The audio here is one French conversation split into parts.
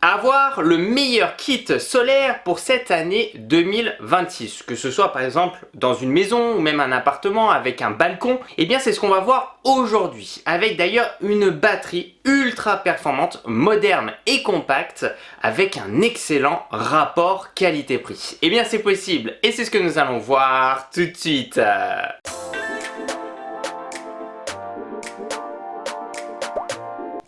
Avoir le meilleur kit solaire pour cette année 2026, que ce soit par exemple dans une maison ou même un appartement avec un balcon, eh bien c'est ce qu'on va voir aujourd'hui, avec d'ailleurs une batterie ultra performante, moderne et compacte, avec un excellent rapport qualité-prix. Eh bien c'est possible et c'est ce que nous allons voir tout de suite.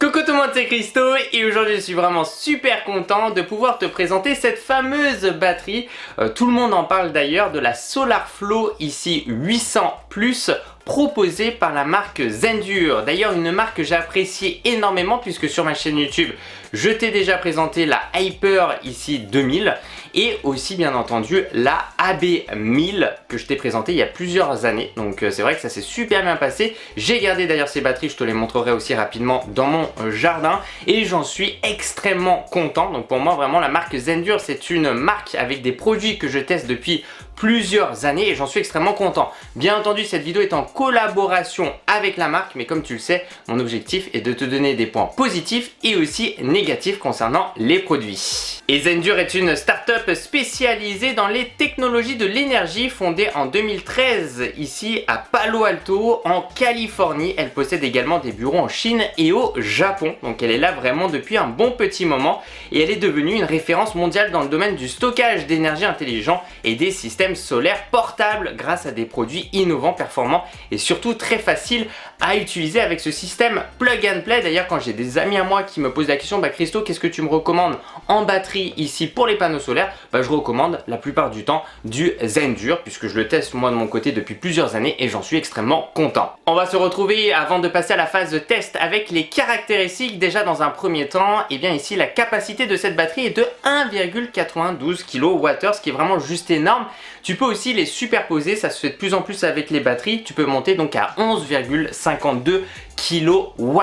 Coucou tout le monde, c'est Christo et aujourd'hui je suis vraiment super content de pouvoir te présenter cette fameuse batterie. Tout le monde en parle d'ailleurs, de la SolarFlow ici 800+, proposée par la marque Zendure. D'ailleurs une marque que j'apprécie énormément puisque sur ma chaîne YouTube je t'ai déjà présenté la Hyper ici 2000 et aussi bien entendu la AB1000 que je t'ai présenté il y a plusieurs années. Donc c'est vrai que ça s'est super bien passé. J'ai gardé d'ailleurs ces batteries, je te les montrerai aussi rapidement dans mon jardin et j'en suis extrêmement content. Donc pour moi vraiment la marque Zendure c'est une marque avec des produits que je teste depuis plusieurs années et j'en suis extrêmement content. Bien entendu cette vidéo est en collaboration avec la marque, mais comme tu le sais mon objectif est de te donner des points positifs et aussi négatifs concernant les produits. Et Zendure est une start-up spécialisée dans les technologies de l'énergie, fondée en 2013 ici à Palo Alto en Californie. Elle possède également des bureaux en Chine et au Japon, donc elle est là vraiment depuis un bon petit moment et elle est devenue une référence mondiale dans le domaine du stockage d'énergie intelligent et des systèmes solaires portables grâce à des produits innovants, performants et surtout très faciles à utiliser avec ce système plug and play. D'ailleurs quand j'ai des amis à moi qui me posent la question, Christo, qu'est-ce que tu me recommandes en batterie ici pour les panneaux solaires, je recommande la plupart du temps du Zendure puisque je le teste moi de mon côté depuis plusieurs années et j'en suis extrêmement content. On va se retrouver avant de passer à la phase de test avec les caractéristiques. Déjà dans un premier temps, et bien ici la capacité de cette batterie est de 1,92 kWh, ce qui est vraiment juste énorme. Tu peux aussi les superposer, ça se fait de plus en plus avec les batteries, tu peux monter donc à 11,52 kWh,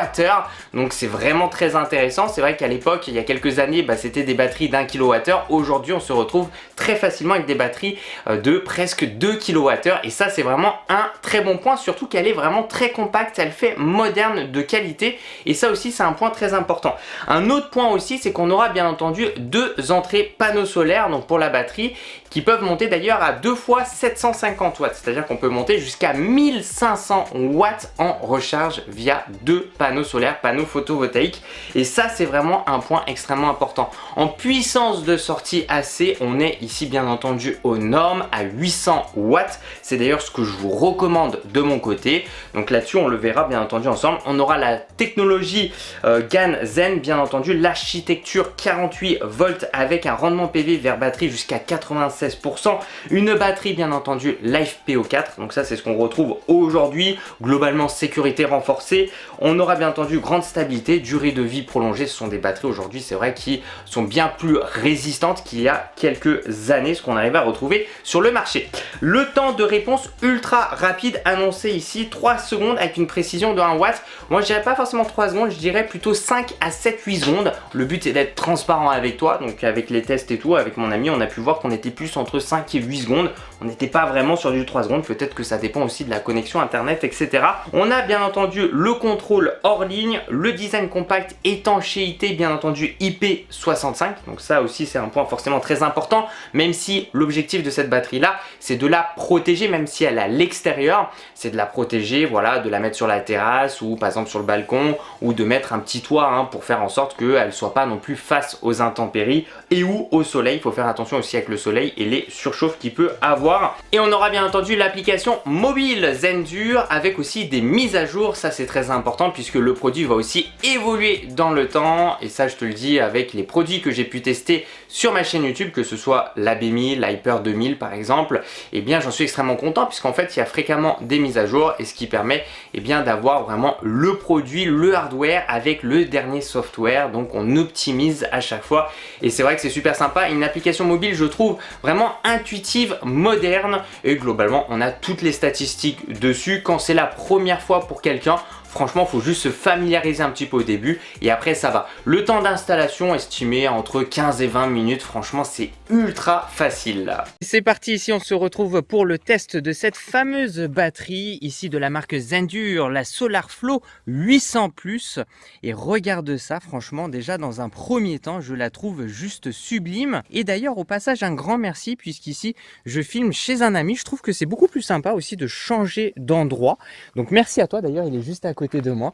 donc c'est vraiment très intéressant. C'est vrai qu'à l'époque il y a quelques années c'était des batteries d'1 kWh, aujourd'hui on se retrouve très facilement avec des batteries de presque 2 kWh et ça c'est vraiment un très bon point, surtout qu'elle est vraiment très compacte, elle fait moderne, de qualité et ça aussi c'est un point très important. Un autre point aussi c'est qu'on aura bien entendu deux entrées panneaux solaires donc pour la batterie qui peuvent monter d'ailleurs à 2 fois 750 watts, c'est à dire qu'on peut monter jusqu'à 1500 watts en recharge via deux panneaux solaires, panneaux photovoltaïques et ça c'est vraiment un point extrêmement important. En puissance de sortie AC, on est ici bien entendu aux normes à 800 watts, c'est d'ailleurs ce que je vous recommande de mon côté. Donc là-dessus on le verra bien entendu ensemble. On aura la technologie GaN Zen, bien entendu l'architecture 48 volts avec un rendement PV vers batterie jusqu'à 96%, une batterie bien entendu LiFePO4, donc ça c'est ce qu'on retrouve aujourd'hui, globalement sécurité renforcée. On aura bien entendu grande stabilité, durée de vie prolongée. Ce sont des batteries aujourd'hui c'est vrai qui sont bien plus résistantes qu'il y a quelques années, ce qu'on arrive à retrouver sur le marché. Le temps de réponse ultra rapide annoncé ici 3 secondes avec une précision de 1 watt. Moi je dirais pas forcément 3 secondes, je dirais plutôt 5 à 7-8 secondes. Le but c'est d'être transparent avec toi, donc avec les tests et tout, avec mon ami on a pu voir qu'on était plus entre 5 et 8 secondes. On n'était pas vraiment sur du 3 secondes, peut-être que ça dépend aussi de la connexion internet etc. On a bien entendu le contrôle hors ligne, le design compact, étanchéité bien entendu IP65, donc ça aussi c'est un point forcément très important, même si l'objectif de cette batterie là c'est de la protéger, même si elle est à l'extérieur, c'est de la protéger, voilà, de la mettre sur la terrasse ou par exemple sur le balcon ou de mettre un petit toit pour faire en sorte qu'elle ne soit pas non plus face aux intempéries et ou au soleil. Il faut faire attention aussi avec le soleil et les surchauffes qu'il peut avoir. Et on aura bien entendu l'application mobile Zendure avec aussi des mises à jour, ça c'est très important puisque le produit va aussi évoluer dans le temps et ça je te le dis avec les produits que j'ai pu tester sur ma chaîne YouTube, que ce soit l'AB1000, l'Hyper 2000 par exemple, et bien j'en suis extrêmement content puisqu'en fait il y a fréquemment des mises à jour et ce qui permet bien d'avoir vraiment le produit, le hardware avec le dernier software, donc on optimise à chaque fois et c'est vrai que c'est super sympa. Une application mobile je trouve vraiment intuitive, moderne et globalement on a toutes les statistiques dessus. Quand c'est la première fois pour quelqu'un, Franchement, il faut juste se familiariser un petit peu au début et après ça va. Le temps d'installation estimé entre 15 et 20 minutes. Franchement, c'est ultra facile là. C'est parti, ici on se retrouve pour le test de cette fameuse batterie ici de la marque Zendure, la SolarFlow 800+. Et regarde ça, franchement, déjà dans un premier temps, je la trouve juste sublime. Et d'ailleurs, au passage, un grand merci puisqu'ici, je filme chez un ami. Je trouve que c'est beaucoup plus sympa aussi de changer d'endroit. Donc merci à toi, d'ailleurs, il est juste à côté de moi.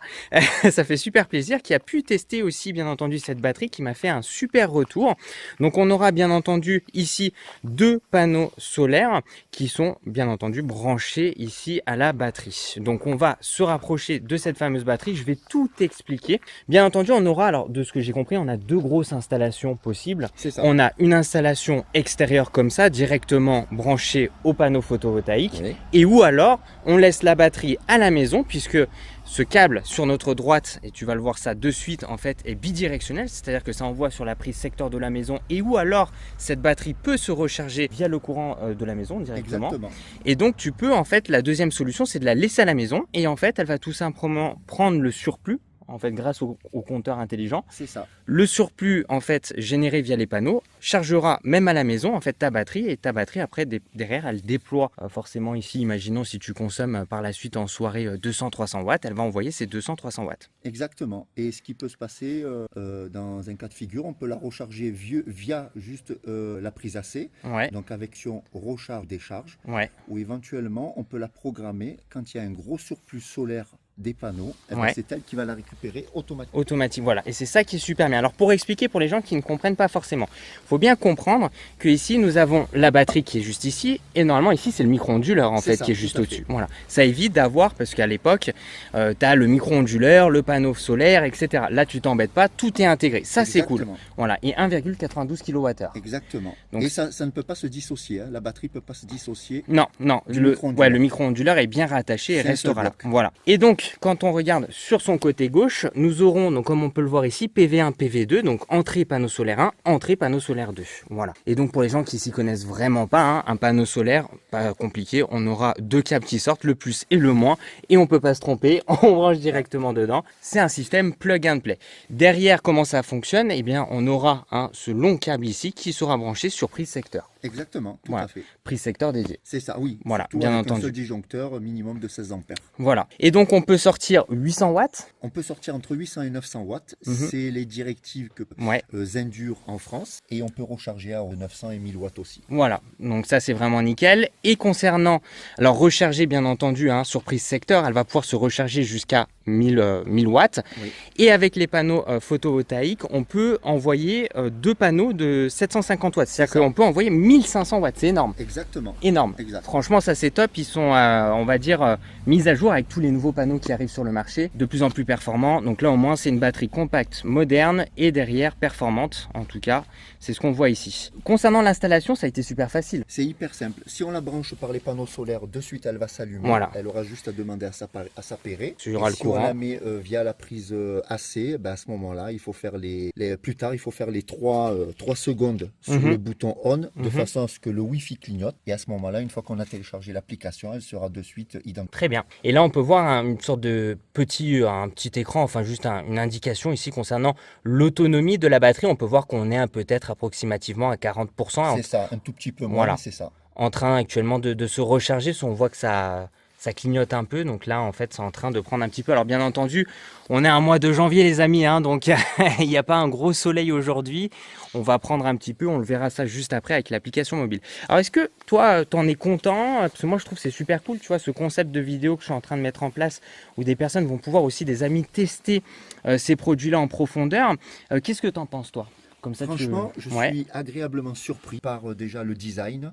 Ça fait super plaisir, qui a pu tester aussi, bien entendu, cette batterie, qui m'a fait un super retour. Donc on aura bien entendu ici 2 panneaux solaires qui sont bien entendu branchés ici à la batterie. Donc on va se rapprocher de cette fameuse batterie. Je vais tout expliquer. Bien entendu, on aura, alors de ce que j'ai compris, on a 2 grosses installations possibles. On a une installation extérieure comme ça, directement branchée au panneau photovoltaïque, oui. Et ou alors on laisse la batterie à la maison, puisque ce câble sur notre droite, et tu vas le voir ça de suite, en fait, est bidirectionnel, c'est-à-dire que ça envoie sur la prise secteur de la maison, et ou alors cette batterie peut se recharger via le courant de la maison directement. Exactement. Et donc tu peux, en fait, la deuxième solution, c'est de la laisser à la maison, et en fait, elle va tout simplement prendre le surplus, en fait, grâce au compteur intelligent. C'est ça. Le surplus, en fait, généré via les panneaux, chargera même à la maison, en fait, ta batterie. Et ta batterie, après, derrière, elle déploie forcément ici. Imaginons si tu consommes par la suite en soirée 200-300 watts, elle va envoyer ces 200-300 watts. Exactement. Et ce qui peut se passer dans un cas de figure, on peut la recharger via juste la prise AC. Ouais. Donc avec son recharge-décharge. Ouais. Ou éventuellement, on peut la programmer quand il y a un gros surplus solaire des panneaux, ouais. C'est elle qui va la récupérer automatiquement. Automatique, voilà. Et c'est ça qui est super bien. Alors pour expliquer pour les gens qui ne comprennent pas forcément, il faut bien comprendre que ici nous avons la batterie qui est juste ici, et normalement ici c'est le micro-onduleur en fait ça, qui est juste au-dessus. Voilà. Ça évite d'avoir, parce qu'à l'époque, tu as le micro-onduleur, le panneau solaire, etc. Là tu t'embêtes pas, tout est intégré. Ça c'est cool. Voilà. Et 1,92 kWh. Exactement. Donc, et ça ne peut pas se dissocier. Hein. La batterie ne peut pas se dissocier. Non, non. Le micro-onduleur est bien rattaché et restera là. Voilà. Et donc quand on regarde sur son côté gauche, nous aurons, donc comme on peut le voir ici, PV1, PV2, donc entrée panneau solaire 1, entrée panneau solaire 2. Voilà. Et donc pour les gens qui s'y connaissent vraiment pas, hein, un panneau solaire, pas compliqué, on aura 2 câbles qui sortent, le plus et le moins, et on peut pas se tromper, on branche directement dedans. C'est un système plug and play. Derrière, comment ça fonctionne? Eh bien, on aura ce long câble ici qui sera branché sur prise secteur. Exactement, tout voilà. À fait. Prise secteur dédié. C'est ça, oui. Voilà, surtout bien avec entendu. Un seul disjoncteur minimum de 16 ampères. Voilà. Et donc on peut sortir 800 watts. On peut sortir entre 800 et 900 watts. C'est les directives que Zendure en France. Et on peut recharger à 900 et 1000 watts aussi. Voilà. Donc ça c'est vraiment nickel. Et concernant, alors recharger bien entendu sur prise secteur, elle va pouvoir se recharger jusqu'à 1000 watts. Oui. Et avec les panneaux photovoltaïques, on peut envoyer 2 panneaux de 750 watts. C'est-à-dire qu'on peut envoyer 1500 watts. C'est énorme. Exactement. Énorme. Exact. Franchement, ça c'est top. Ils sont, on va dire, mis à jour avec tous les nouveaux panneaux qui arrivent sur le marché, de plus en plus performants. Donc là, au moins, c'est une batterie compacte, moderne et derrière performante. En tout cas, c'est ce qu'on voit ici. Concernant l'installation, ça a été super facile. C'est hyper simple. Si on la branche par les panneaux solaires, de suite, elle va s'allumer. Voilà. Elle aura juste à demander à s'appairer. Tu auras le courant. Si on la met via la prise AC, à ce moment-là, il faut faire plus tard, il faut faire les 3 secondes sur le bouton on, de façon à ce que le Wi-Fi clignote. Et à ce moment-là, une fois qu'on a téléchargé l'application, elle sera de suite identique. Très bien. Et là, on peut voir une sorte de un petit écran, enfin juste une indication ici concernant l'autonomie de la batterie. On peut voir qu'on est peut-être approximativement à 40%. C'est ça, un tout petit peu moins, voilà. C'est ça. En train actuellement de se recharger, on voit que ça clignote un peu, donc là en fait c'est en train de prendre un petit peu. Alors bien entendu, on est un mois de janvier les amis, donc il n'y a pas un gros soleil aujourd'hui. On va prendre un petit peu, on le verra ça juste après avec l'application mobile. Alors est-ce que toi t'en es content? Parce que moi je trouve que c'est super cool, tu vois, ce concept de vidéo que je suis en train de mettre en place, où des personnes vont pouvoir aussi, des amis, tester ces produits-là en profondeur. Qu'est-ce que t'en penses toi? Comme ça, franchement, je suis agréablement surpris par déjà le design,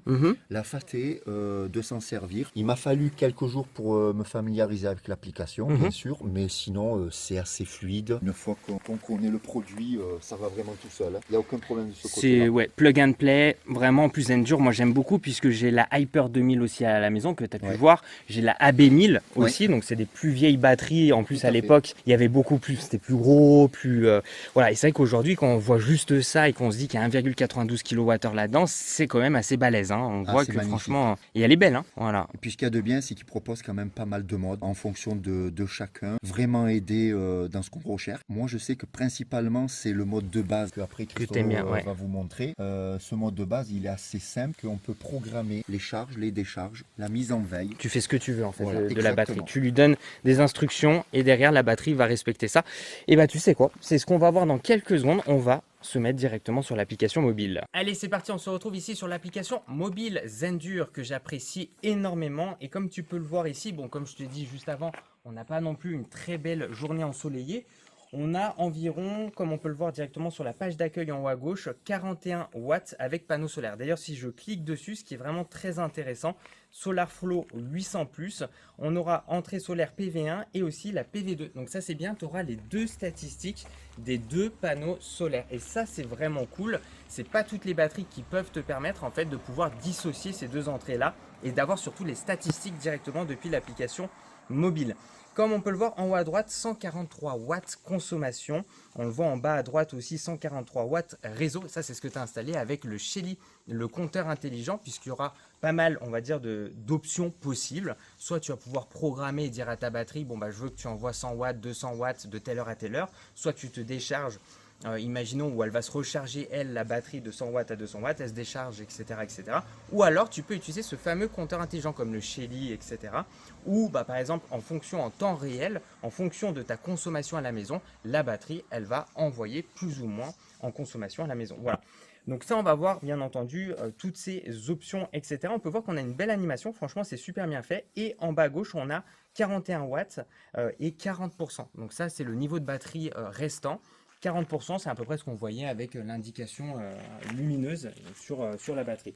la facilité de s'en servir. Il m'a fallu quelques jours pour me familiariser avec l'application, bien sûr, mais sinon c'est assez fluide. Une fois qu'on connaît le produit, ça va vraiment tout seul. Il n'y a aucun problème de ce côté-là. C'est plug and play, vraiment plus Zendure. Moi j'aime beaucoup puisque j'ai la Hyper 2000 aussi à la maison que tu as pu voir. J'ai la AB 1000 aussi, donc c'est des plus vieilles batteries. En plus à l'époque, il y avait beaucoup plus, c'était plus gros, plus voilà. Et c'est vrai qu'aujourd'hui quand on voit juste de ça et qu'on se dit qu'il y a 1,92 kWh là-dedans, c'est quand même assez balèze. Hein. On voit que magnifique. Franchement, et elle est belle. Hein. Voilà. Et puis ce qu'il y a de bien, c'est qu'il propose quand même pas mal de modes en fonction de chacun. Vraiment aider dans ce qu'on recherche. Moi, je sais que principalement, c'est le mode de base que après Christophe va vous montrer. Ce mode de base, il est assez simple, qu'on peut programmer les charges, les décharges, la mise en veille. Tu fais ce que tu veux en fait de la batterie. Tu lui donnes des instructions et derrière la batterie va respecter ça. Et bah tu sais quoi, c'est ce qu'on va voir dans quelques secondes. On va se mettre directement sur l'application mobile. Allez, c'est parti, on se retrouve ici sur l'application mobile Zendur que j'apprécie énormément. Et comme tu peux le voir ici, bon, comme je te dis juste avant, on n'a pas non plus une très belle journée ensoleillée. On a environ, comme on peut le voir directement sur la page d'accueil en haut à gauche, 41 watts avec panneau solaire. D'ailleurs, si je clique dessus, ce qui est vraiment très intéressant, SolarFlow 800+, on aura entrée solaire PV1 et aussi la PV2. Donc ça, c'est bien, tu auras les deux statistiques des deux panneaux solaires. Et ça, c'est vraiment cool. C'est pas toutes les batteries qui peuvent te permettre en fait de pouvoir dissocier ces deux entrées-là et d'avoir surtout les statistiques directement depuis l'application mobile. Comme on peut le voir en haut à droite, 143 watts consommation. On le voit en bas à droite aussi, 143 watts réseau. Ça, c'est ce que tu as installé avec le Shelly, le compteur intelligent, puisqu'il y aura pas mal, on va dire, d'options possibles. Soit tu vas pouvoir programmer et dire à ta batterie, bon, bah, je veux que tu envoies 100 watts, 200 watts de telle heure à telle heure. Soit tu te décharges. Imaginons où elle va se recharger, elle, la batterie de 100 watts à 200 watts, elle se décharge, etc., etc. Ou alors, tu peux utiliser ce fameux compteur intelligent comme le Shelly, etc. Ou, bah, par exemple, en fonction en temps réel, en fonction de ta consommation à la maison, la batterie, elle va envoyer plus ou moins en consommation à la maison. Voilà. Donc ça, on va voir, bien entendu, toutes ces options, etc. On peut voir qu'on a une belle animation. Franchement, c'est super bien fait. Et en bas à gauche, on a 41 watts et 40%. Donc ça, c'est le niveau de batterie restant. 40%, c'est à peu près ce qu'on voyait avec l'indication lumineuse sur la batterie.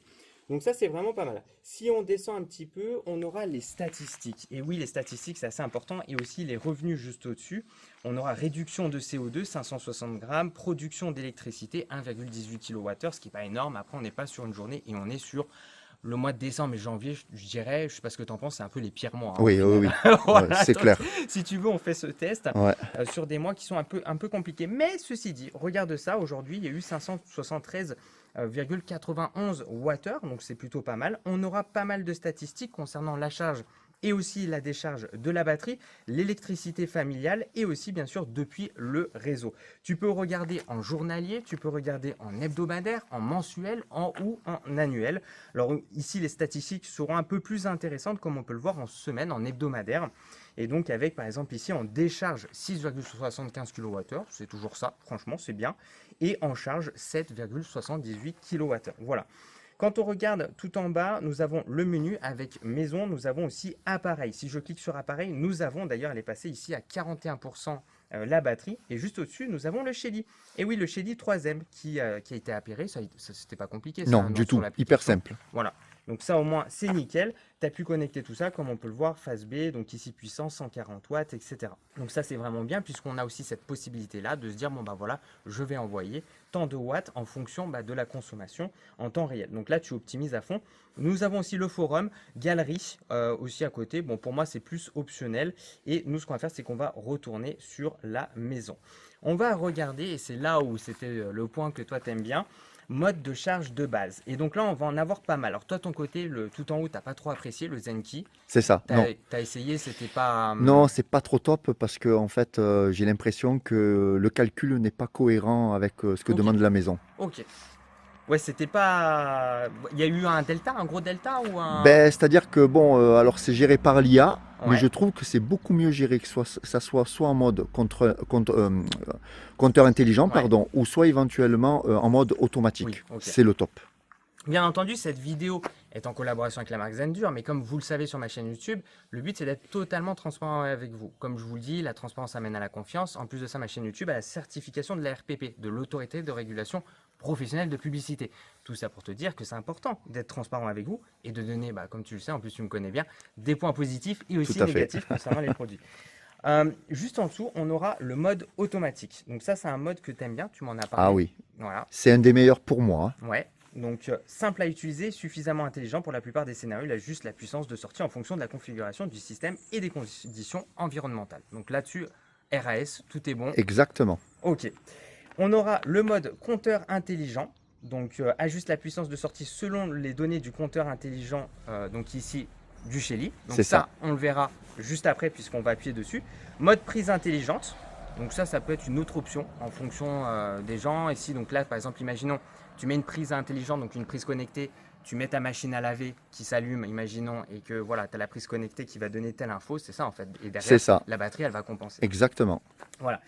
Donc ça, c'est vraiment pas mal. Si on descend un petit peu, on aura les statistiques. Et oui, les statistiques, c'est assez important. Et aussi les revenus juste au-dessus. On aura réduction de CO2, 560 grammes, production d'électricité, 1,18 kWh, ce qui n'est pas énorme. Après, on n'est pas sur une journée et on est sur le mois de décembre et janvier, je dirais, je ne sais pas ce que tu en penses, c'est un peu les pires mois. Hein, oui, voilà, c'est clair. Si tu veux, on fait ce test sur des mois qui sont un peu compliqués. Mais ceci dit, regarde ça, aujourd'hui, il y a eu 573,91 Wh, donc c'est plutôt pas mal. On aura pas mal de statistiques concernant la charge et aussi la décharge de la batterie, l'électricité familiale et aussi bien sûr depuis le réseau. Tu peux regarder en journalier, tu peux regarder en hebdomadaire, en mensuel, ou en annuel. Alors ici les statistiques seront un peu plus intéressantes comme on peut le voir en semaine, en hebdomadaire. Et donc avec par exemple ici en décharge 6,75 kWh, c'est toujours ça, franchement c'est bien. Et en charge 7,78 kWh, voilà. Quand on regarde tout en bas, nous avons le menu avec maison, nous avons aussi appareil. Si je clique sur appareil, nous avons d'ailleurs, elle est passée ici à 41% la batterie. Et juste au-dessus, nous avons le Shelly. Et oui, le Shelly 3M qui a été appairé, ça c'était pas compliqué. Non, du tout, hyper simple. Voilà. Donc ça au moins c'est nickel, tu as pu connecter tout ça comme on peut le voir, phase B, donc ici puissance 140 watts, etc. Donc ça c'est vraiment bien puisqu'on a aussi cette possibilité là de se dire bon bah voilà, je vais envoyer tant de watts en fonction de la consommation en temps réel. Donc là tu optimises à fond. Nous avons aussi le forum, galerie aussi à côté, bon pour moi c'est plus optionnel et nous ce qu'on va faire c'est qu'on va retourner sur la maison. On va regarder et c'est là où c'était le point que toi t'aimes bien. Mode de charge de base. Et donc là, on va en avoir pas mal. Alors toi, ton côté, tout en haut, tu n'as pas trop apprécié le Zenki. C'est ça. Tu as essayé, c'était pas... Non, c'est pas trop top parce que en fait, j'ai l'impression que le calcul n'est pas cohérent avec ce que demande la maison. Ok. Ouais, c'était pas... Il y a eu un delta, un gros delta ou un... C'est-à-dire que bon, alors c'est géré par l'IA, mais je trouve que c'est beaucoup mieux géré que ça soit en mode compteur intelligent, pardon, ou soit éventuellement en mode automatique. Oui, okay. C'est le top. Bien entendu, cette vidéo est en collaboration avec la marque Zendur, mais comme vous le savez sur ma chaîne YouTube, le but c'est d'être totalement transparent avec vous. Comme je vous le dis, la transparence amène à la confiance. En plus de ça, ma chaîne YouTube a la certification de la RPP, de l'autorité de régulation professionnelle de publicité. Tout ça pour te dire que c'est important d'être transparent avec vous et de donner, comme tu le sais, en plus tu me connais bien, des points positifs et aussi négatifs concernant les produits. Juste en dessous, on aura le mode automatique. Donc ça, c'est un mode que tu aimes bien, tu m'en as parlé. Ah oui, voilà. C'est un des meilleurs pour moi. Ouais. Donc simple à utiliser, suffisamment intelligent pour la plupart des scénarios, il a juste la puissance de sortie en fonction de la configuration du système et des conditions environnementales. Donc là-dessus, RAS, tout est bon. Exactement. Ok. On aura le mode compteur intelligent. Donc ajuste la puissance de sortie selon les données du compteur intelligent, donc ici du Shelly. Donc ça, on le verra juste après puisqu'on va appuyer dessus. Mode prise intelligente. Donc ça peut être une autre option en fonction des gens. Ici, donc là, par exemple, imaginons, tu mets une prise intelligente, donc une prise connectée. Tu mets ta machine à laver qui s'allume, imaginons, et que voilà, tu as la prise connectée qui va donner telle info. C'est ça en fait. Et derrière, la batterie, elle va compenser. Exactement. Voilà.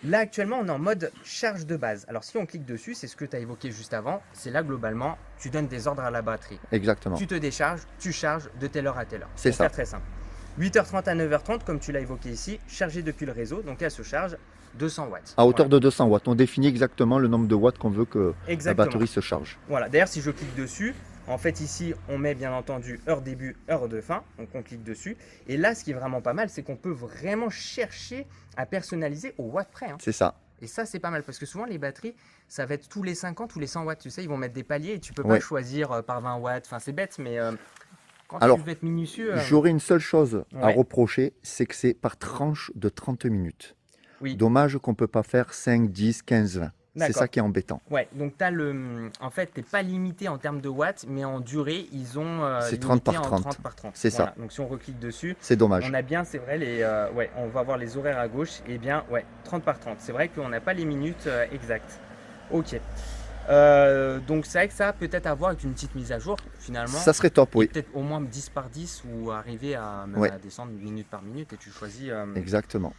Là, actuellement, on est en mode charge de base. Alors, si on clique dessus, c'est ce que tu as évoqué juste avant. C'est là, globalement, tu donnes des ordres à la batterie. Exactement. Tu te décharges, tu charges de telle heure à telle heure. C'est ça. C'est très simple. 8h30 à 9h30, comme tu l'as évoqué ici, chargée depuis le réseau. Donc, elle se charge 200 watts. À hauteur de 200 watts. On définit exactement le nombre de watts qu'on veut que la batterie se charge. Voilà. D'ailleurs, si je clique dessus, en fait, ici, on met bien entendu heure début, heure de fin. Donc, on clique dessus. Et là, ce qui est vraiment pas mal, c'est qu'on peut vraiment chercher à personnaliser au watt près. C'est ça. Et ça, c'est pas mal parce que souvent, les batteries, ça va être tous les 50, tous les 100 watts. Tu sais, ils vont mettre des paliers et tu peux pas choisir par 20 watts. Enfin, c'est bête, mais quand tu veux être minutieux. J'aurais une seule chose à reprocher, c'est que c'est par tranche de 30 minutes. Oui. Dommage qu'on ne peut pas faire 5, 10, 15, 20. C'est ça qui est embêtant. Ouais, donc en fait, tu n'es pas limité en termes de watts, mais en durée, ils ont c'est 30 par 30. 30 par 30. C'est ça. Donc si on reclique dessus, c'est dommage. On a bien, c'est vrai, on va voir les horaires à gauche. Et bien, 30 par 30. C'est vrai qu'on n'a pas les minutes exactes. Ok. Donc c'est vrai que ça peut-être à voir avec une petite mise à jour finalement. Ça serait top, oui. Peut-être au moins 10 par 10 ou arriver à descendre minute par minute et tu choisis. Exactement.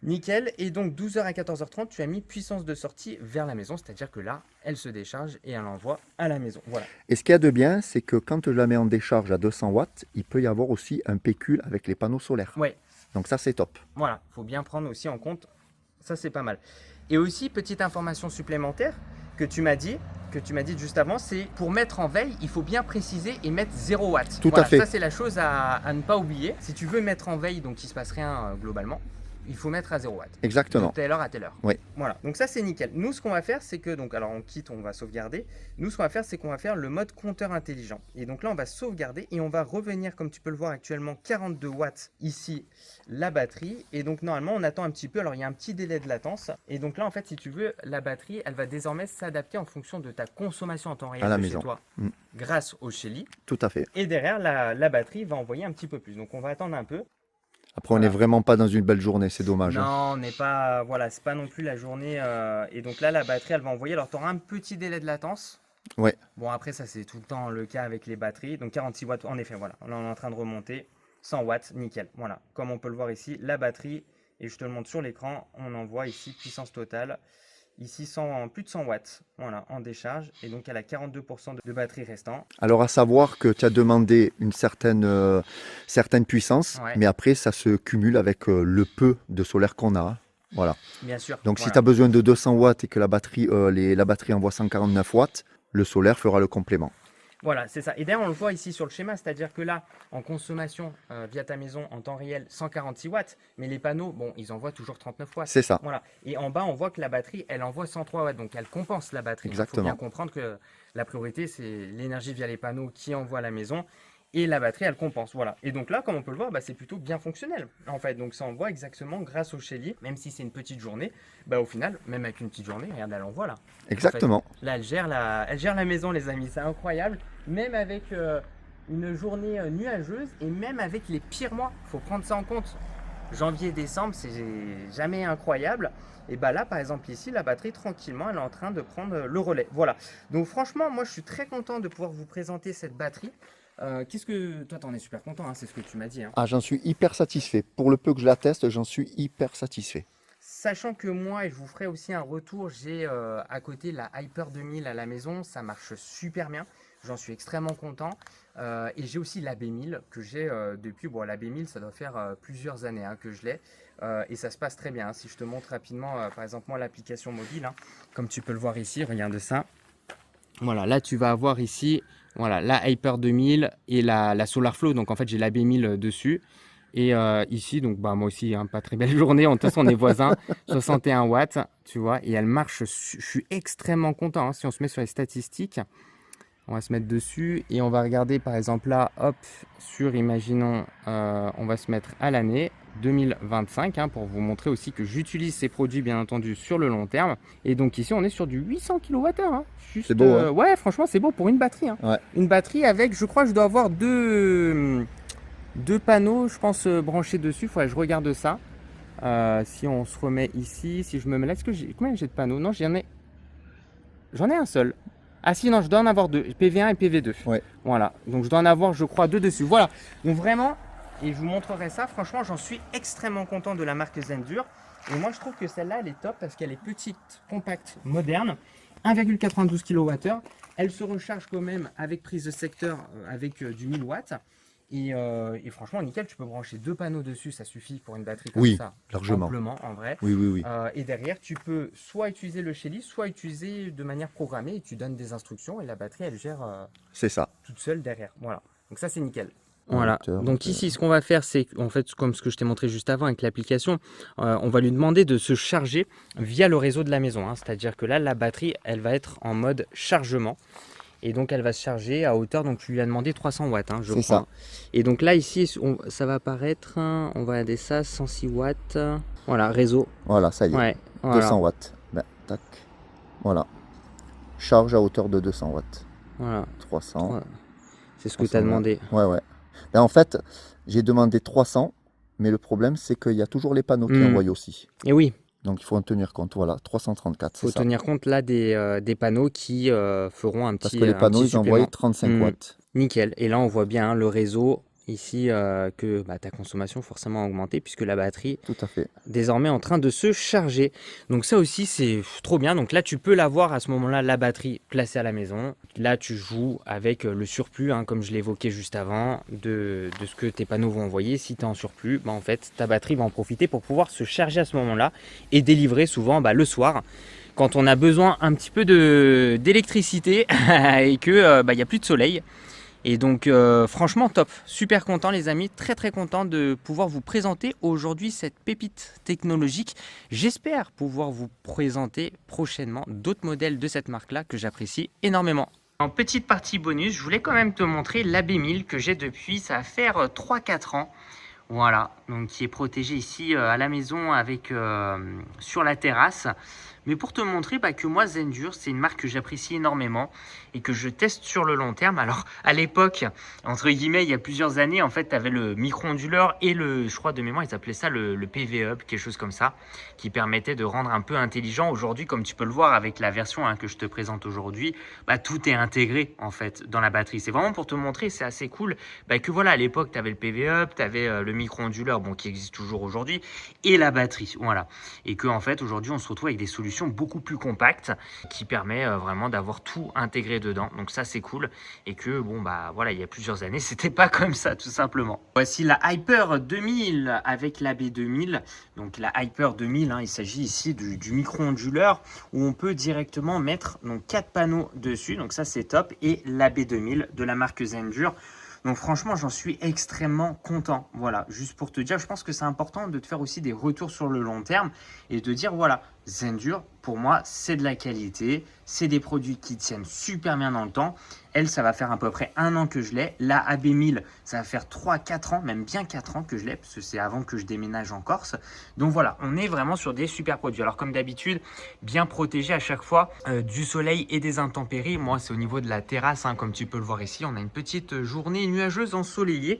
Nickel. Et donc 12h à 14h30, tu as mis puissance de sortie vers la maison, c'est-à-dire que là, elle se décharge et elle envoie à la maison. Voilà. Et ce qu'il y a de bien, c'est que quand je la mets en décharge à 200 watts, il peut y avoir aussi un pécule avec les panneaux solaires. Ouais. Donc ça, c'est top. Voilà, il faut bien prendre aussi en compte. Ça, c'est pas mal. Et aussi, petite information supplémentaire que tu m'as dit juste avant, c'est pour mettre en veille, il faut bien préciser et mettre 0 watts. Tout à fait. Ça, c'est la chose à ne pas oublier. Si tu veux mettre en veille, donc il ne se passe rien globalement, il faut mettre à 0 watts. Exactement. De telle heure à telle heure. Oui. Voilà, donc ça c'est nickel. Nous ce qu'on va faire c'est que, donc alors on quitte, on va sauvegarder. Nous ce qu'on va faire c'est qu'on va faire le mode compteur intelligent. Et donc là on va sauvegarder et on va revenir, comme tu peux le voir actuellement, 42 watts ici la batterie. Et donc normalement on attend un petit peu, alors il y a un petit délai de latence. Et donc là en fait si tu veux, la batterie elle va désormais s'adapter en fonction de ta consommation en temps réel à la de maison. Chez toi, grâce au Shelly. Tout à fait. Et derrière la batterie va envoyer un petit peu plus. Donc on va attendre un peu. Après, on n'est vraiment pas dans une belle journée, c'est dommage. Non, on n'est pas, voilà, c'est pas non plus la journée. Et donc là, la batterie, elle va envoyer. Alors, tu auras un petit délai de latence. Ouais. Bon, après, ça, c'est tout le temps le cas avec les batteries. Donc, 46 watts, en effet, voilà. Là, on est en train de remonter. 100 watts, nickel. Voilà, comme on peut le voir ici, la batterie, et je te le montre sur l'écran, on envoie ici puissance totale. Ici, plus de 100 watts, voilà, en décharge. Et donc, elle a 42% de batterie restant. Alors, à savoir que tu as demandé une certaine puissance, mais après, ça se cumule avec le peu de solaire qu'on a. Voilà. Bien sûr. Donc, si tu as besoin de 200 watts et que la batterie envoie 149 watts, le solaire fera le complément. Voilà, c'est ça. Et d'ailleurs, on le voit ici sur le schéma, c'est-à-dire que là, en consommation via ta maison en temps réel, 146 watts, mais les panneaux, bon, ils envoient toujours 39 watts. C'est ça. Voilà. Et en bas, on voit que la batterie, elle envoie 103 watts, donc elle compense la batterie. Exactement. Il faut bien comprendre que la priorité, c'est l'énergie via les panneaux qui envoie à la maison. Et la batterie, elle compense. Voilà. Et donc là, comme on peut le voir, c'est plutôt bien fonctionnel. En fait, donc ça envoie exactement grâce au Shelly, même si c'est une petite journée. Au final, même avec une petite journée, regarde, elle envoie là. Exactement. En fait, là, elle gère la maison, les amis. C'est incroyable. Même avec une journée nuageuse et même avec les pires mois. Il faut prendre ça en compte. Janvier, décembre, c'est jamais incroyable. Et là, par exemple, ici, la batterie, tranquillement, elle est en train de prendre le relais. Voilà. Donc, franchement, moi, je suis très content de pouvoir vous présenter cette batterie. Qu'est-ce que toi t'en es super content, hein, c'est ce que tu m'as dit. Hein. Ah, j'en suis hyper satisfait. Pour le peu que je la teste, j'en suis hyper satisfait. Sachant que moi, et je vous ferai aussi un retour, j'ai à côté la Hyper 2000 à la maison, ça marche super bien. J'en suis extrêmement content. Et j'ai aussi la B1000 que j'ai depuis. Bon, la B1000, ça doit faire plusieurs années que je l'ai. Et ça se passe très bien. Hein. Si je te montre rapidement, par exemple, moi, l'application mobile, hein, comme tu peux le voir ici, regarde ça. Voilà, là, tu vas avoir ici. Voilà, la Hyper 2000 et la SolarFlow. Donc, en fait, j'ai la B1000 dessus. Et ici, donc, moi aussi, hein, pas très belle journée. De toute façon, on est voisins. 61 watts, tu vois. Et elle marche. Je suis extrêmement content. Hein. Si on se met sur les statistiques, on va se mettre dessus. Et on va regarder, par exemple, là, hop, imaginons, on va se mettre à l'année. 2025 pour vous montrer aussi que j'utilise ces produits bien entendu sur le long terme. Et donc ici on est sur du 800 kWh. C'est beau. Ouais, franchement c'est beau pour une batterie. Ouais. Une batterie avec, je crois que je dois avoir deux panneaux, je pense, branchés dessus. Faudrait que je regarde ça. Si on se remet ici, si je me mets là, combien j'ai de panneaux? Non, j'en ai un seul. Ah si, non, je dois en avoir deux, PV1 et PV2. Ouais. Voilà, donc je dois en avoir, je crois, deux dessus. Voilà, donc vraiment, et je vous montrerai ça, franchement, j'en suis extrêmement content de la marque Zendure. Et moi, je trouve que celle-là, elle est top parce qu'elle est petite, compacte, moderne, 1,92 kWh. Elle se recharge quand même avec prise de secteur, avec du 1000 watts. Et franchement, nickel, tu peux brancher deux panneaux dessus, ça suffit pour une batterie comme ça. Largement. Amplement, en vrai. Oui. Et derrière, tu peux soit utiliser le Shelly, soit utiliser de manière programmée et tu donnes des instructions et la batterie, elle gère c'est ça. toute seule derrière. Voilà, donc ça, c'est nickel. Voilà, donc ici, ce qu'on va faire, c'est en fait, comme ce que je t'ai montré juste avant avec l'application, on va lui demander de se charger via le réseau de la maison. C'est-à-dire que là, la batterie, elle va être en mode chargement. Et donc elle va se charger à hauteur, donc tu lui as demandé 300 watts, je crois. Ça. Et donc là ici, ça va apparaître, on va regarder ça, 106 watts. Voilà, réseau. Voilà, ça y est. Ouais, 200 watts. Ben, tac. Voilà. Charge à hauteur de 200 watts. Voilà. 300. Ouais. C'est ce que tu as demandé. Ouais. Ben, en fait, j'ai demandé 300, mais le problème, c'est qu'il y a toujours les panneaux qui envoient aussi. Et oui. Donc il faut en tenir compte, voilà, 334. Il faut tenir compte là des panneaux qui feront un petit. Parce que les panneaux, ils envoient 35 watts. Nickel. Et là, on voit bien le réseau ici que ta consommation forcément a augmenté puisque la batterie est désormais en train de se charger. Donc ça aussi, c'est trop bien. Donc là, tu peux l'avoir à ce moment-là, la batterie placée à la maison. Là, tu joues avec le surplus, comme je l'évoquais juste avant, de ce que tes panneaux vont envoyer. Si tu es en surplus, en fait, ta batterie va en profiter pour pouvoir se charger à ce moment-là et délivrer souvent le soir quand on a besoin un petit peu d'électricité et qu'il n'y a plus de soleil. Et donc franchement top, super content les amis, très content de pouvoir vous présenter aujourd'hui cette pépite technologique. J'espère pouvoir vous présenter prochainement d'autres modèles de cette marque là que j'apprécie énormément. En petite partie bonus, je voulais quand même te montrer l'AB1000 que j'ai depuis, ça va faire 3-4 ans. Voilà, donc qui est protégé ici à la maison avec sur la terrasse. Mais pour te montrer que moi, Zendure, c'est une marque que j'apprécie énormément et que je teste sur le long terme. Alors, à l'époque, entre guillemets, il y a plusieurs années, en fait, tu avais le micro-onduleur et je crois de mémoire, ils appelaient ça le PV Hub, quelque chose comme ça, qui permettait de rendre un peu intelligent. Aujourd'hui, comme tu peux le voir avec la version que je te présente aujourd'hui, tout est intégré, en fait, dans la batterie. C'est vraiment pour te montrer, c'est assez cool, que voilà, à l'époque, tu avais le PV Hub, tu avais le micro-onduleur, qui existe toujours aujourd'hui, et la batterie, voilà. Et que, en fait, aujourd'hui, on se retrouve avec des solutions beaucoup plus compacte qui permet vraiment d'avoir tout intégré dedans, donc ça c'est cool. Et que voilà, il y a plusieurs années c'était pas comme ça tout simplement. Voici la Hyper 2000 avec la B2000. Donc la Hyper 2000 il s'agit ici du micro-onduleur où on peut directement mettre 4 panneaux dessus, donc ça c'est top. Et la B2000 de la marque Zendure. Donc franchement, j'en suis extrêmement content. Voilà, juste pour te dire, je pense que c'est important de te faire aussi des retours sur le long terme et de dire, voilà, Zendure, pour moi, c'est de la qualité, c'est des produits qui tiennent super bien dans le temps. Elle, ça va faire à peu près 1 an que je l'ai. La AB1000, ça va faire 3-4 ans, même bien 4 ans que je l'ai, parce que c'est avant que je déménage en Corse. Donc voilà, on est vraiment sur des super produits. Alors comme d'habitude, bien protégé à chaque fois du soleil et des intempéries. Moi, c'est au niveau de la terrasse, comme tu peux le voir ici. On a une petite journée nuageuse ensoleillée.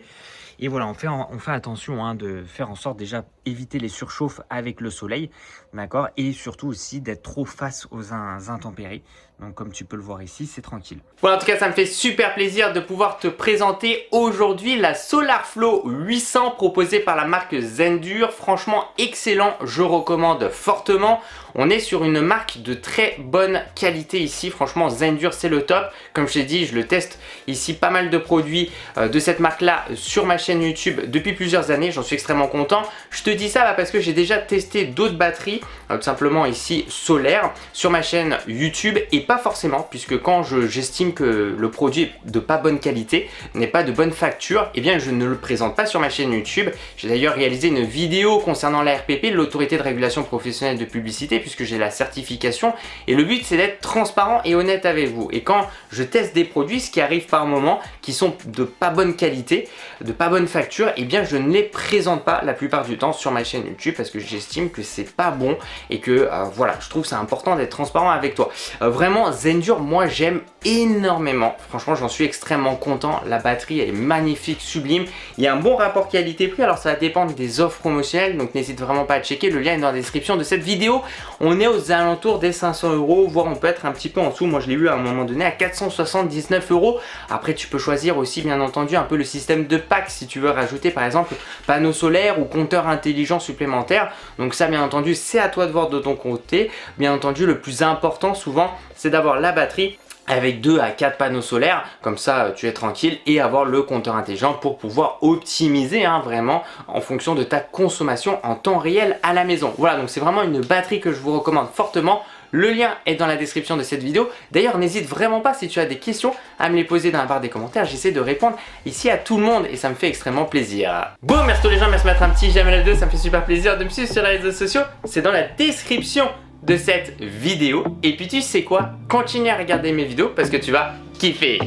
Et voilà, on fait attention de faire en sorte déjà éviter les surchauffes avec le soleil, d'accord, et surtout aussi d'être trop face aux intempéries. Donc comme tu peux le voir ici, c'est tranquille. Voilà, en tout cas, ça me fait super plaisir de pouvoir te présenter aujourd'hui la SolarFlow 800 proposée par la marque Zendure. Franchement, excellent, je recommande fortement. On est sur une marque de très bonne qualité ici. Franchement, Zendure, c'est le top. Comme je t'ai dit, je le teste ici pas mal de produits de cette marque-là sur ma chaîne YouTube depuis plusieurs années. J'en suis extrêmement content. Je te dis ça parce que j'ai déjà testé d'autres batteries tout simplement ici solaire sur ma chaîne YouTube, et pas forcément, puisque quand j'estime que le produit est de pas bonne qualité, n'est pas de bonne facture, et bien je ne le présente pas sur ma chaîne YouTube. J'ai d'ailleurs réalisé une vidéo concernant l'ARPP, l'autorité de régulation professionnelle de publicité, puisque j'ai la certification, et le but c'est d'être transparent et honnête avec vous. Et quand je teste des produits, ce qui arrive par moment, qui sont de pas bonne qualité, de pas bonne facture, et bien je ne les présente pas la plupart du temps sur ma chaîne YouTube, parce que j'estime que c'est pas bon, et que voilà, je trouve que c'est important d'être transparent avec toi. Vraiment, Zendure, moi j'aime énormément, franchement j'en suis extrêmement content. La batterie elle est magnifique, sublime, il y a un bon rapport qualité-prix. Alors ça va dépendre des offres promotionnelles, donc n'hésite vraiment pas à checker, le lien est dans la description de cette vidéo. On est aux alentours des 500 €, voire on peut être un petit peu en dessous. Moi je l'ai eu à un moment donné à 479 €. Après tu peux choisir aussi bien entendu un peu le système de pack si tu veux rajouter par exemple panneau solaire ou compteur intelligent supplémentaire. Donc ça bien entendu c'est à toi de voir de ton côté. Bien entendu le plus important souvent c'est d'avoir la batterie avec 2 à 4 panneaux solaires, comme ça tu es tranquille, et avoir le compteur intelligent pour pouvoir optimiser vraiment en fonction de ta consommation en temps réel à la maison. Voilà, donc c'est vraiment une batterie que je vous recommande fortement. Le lien est dans la description de cette vidéo. D'ailleurs, n'hésite vraiment pas si tu as des questions à me les poser dans la barre des commentaires. J'essaie de répondre ici à tout le monde et ça me fait extrêmement plaisir. Bon, merci tous les gens, merci de mettre un petit j'aime la vidéo, ça me fait super plaisir de me suivre sur les réseaux sociaux. C'est dans la description de cette vidéo. Et puis tu sais quoi? Continue à regarder mes vidéos parce que tu vas kiffer.